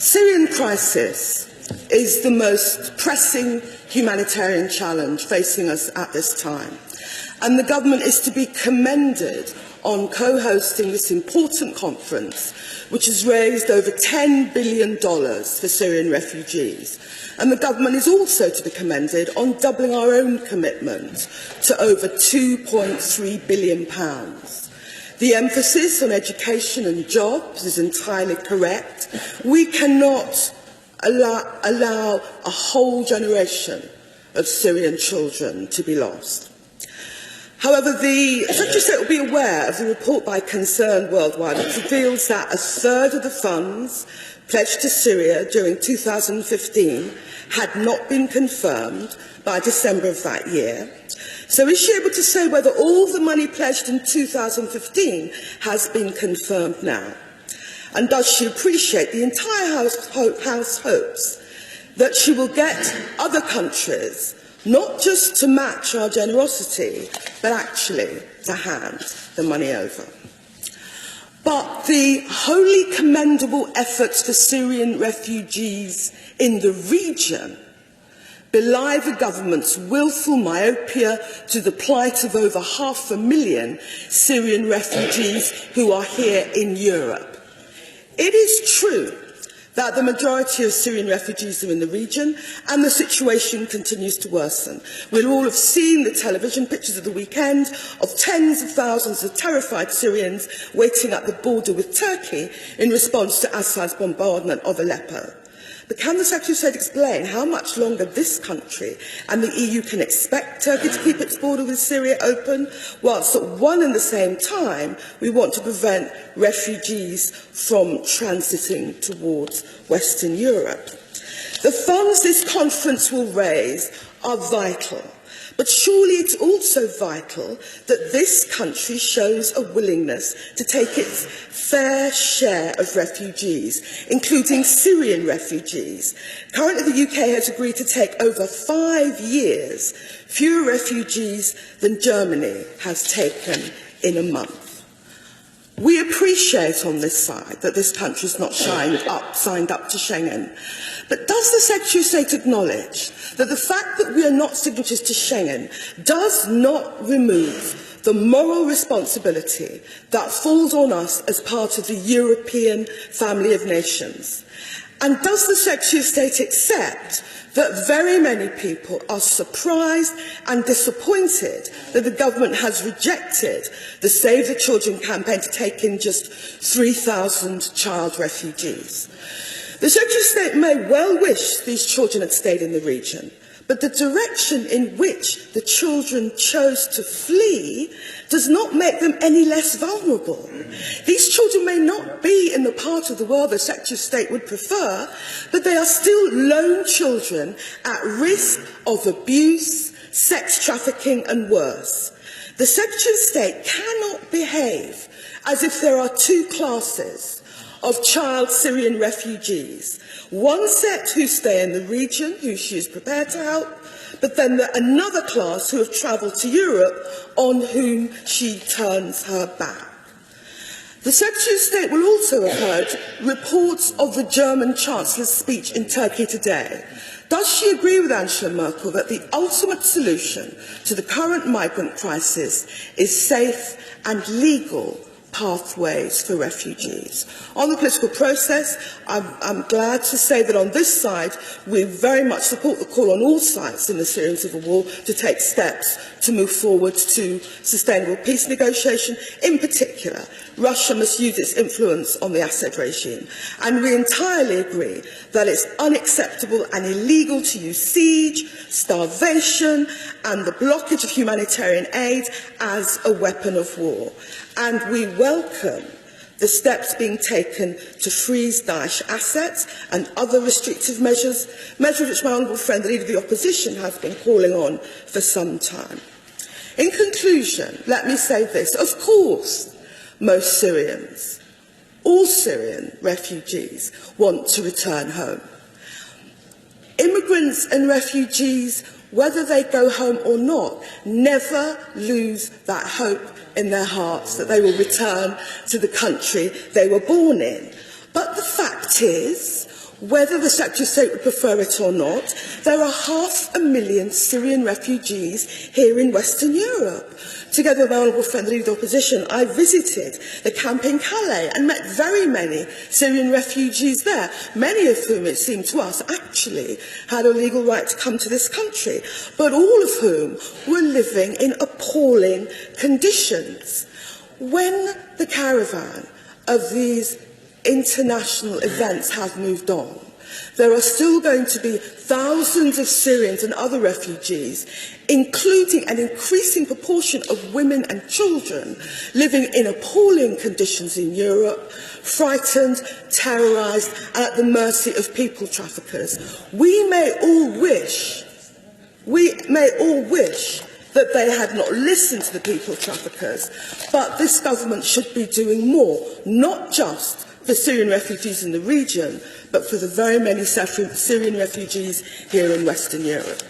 Syrian crisis is the most pressing humanitarian challenge facing us at this time, and the government is to be commended on co-hosting this important conference, which has raised over $10 billion for Syrian refugees. And the government is also to be commended on doubling our own commitment to over £2.3 billion. The emphasis on education and jobs is entirely correct. We cannot allow a whole generation of Syrian children to be lost. However, the Secretary of State will be aware of the report by Concern Worldwide, which reveals that a third of the funds pledged to Syria during 2015 had not been confirmed by December of that year. So is she able to say whether all the money pledged in 2015 has been confirmed now? And does she appreciate the entire House hopes that she will get other countries not just to match our generosity, but actually to hand the money over? But the wholly commendable efforts for Syrian refugees in the region belie the government's willful myopia to the plight of over 500,000 Syrian refugees who are here in Europe. It is true that the majority of Syrian refugees are in the region, and the situation continues to worsen. We'll all have seen the television pictures of the weekend of tens of thousands of terrified Syrians waiting at the border with Turkey in response to Assad's bombardment of Aleppo. But can the Secretary of State explain how much longer this country and the EU can expect Turkey to keep its border with Syria open, whilst at one and the same time we want to prevent refugees from transiting towards Western Europe? The funds this conference will raise are vital, but surely it's also vital that this country shows a willingness to take its fair share of refugees, including Syrian refugees. Currently, the UK has agreed to take over 5 years fewer refugees than Germany has taken in a month. We appreciate on this side that this country is not signed up to Schengen. But does the Secretary of State acknowledge that the fact that we are not signatories to Schengen does not remove the moral responsibility that falls on us as part of the European family of nations? And does the Secretary of State accept that very many people are surprised and disappointed that the government has rejected the Save the Children campaign to take in just 3,000 child refugees? The Secretary of State may well wish these children had stayed in the region, but the direction in which the children chose to flee does not make them any less vulnerable. These children may not be in the part of the world the Secretary of State would prefer, but they are still lone children at risk of abuse, sex trafficking and worse. The Secretary of State cannot behave as if there are two classes of child Syrian refugees. One set who stay in the region, who she is prepared to help, but then another class who have travelled to Europe, on whom she turns her back. The Secretary of State will also have heard reports of the German Chancellor's speech in Turkey today. Does she agree with Angela Merkel that the ultimate solution to the current migrant crisis is safe and legal pathways for refugees? On the political process, I'm glad to say that on this side, we very much support the call on all sides in the Syrian civil war to take steps to move forward to sustainable peace negotiation. In particular, Russia must use its influence on the Assad regime. And we entirely agree that it's unacceptable and illegal to use siege, starvation, and the blockage of humanitarian aid as a weapon of war. And we welcome the steps being taken to freeze Daesh assets and other restrictive measures which my honourable friend, the Leader of the Opposition, has been calling on for some time. In conclusion, let me say this. Of course, most Syrians, all Syrian refugees, want to return home. Immigrants and refugees, whether they go home or not, never lose that hope in their hearts that they will return to the country they were born in. But the fact is, Whether the Secretary of State would prefer it or not, there are 500,000 Syrian refugees here in Western Europe. Together with my honourable friend, the Leader of the Opposition, I visited the camp in Calais and met very many Syrian refugees there, many of whom, it seemed to us, actually had a legal right to come to this country, but all of whom were living in appalling conditions. When the caravan of these international events has moved on, there are still going to be thousands of Syrians and other refugees, including an increasing proportion of women and children, living in appalling conditions in Europe, frightened, terrorised, and at the mercy of people traffickers. We may all wish that they had not listened to the people traffickers, but this government should be doing more, not just for Syrian refugees in the region, but for the very many Syrian refugees here in Western Europe.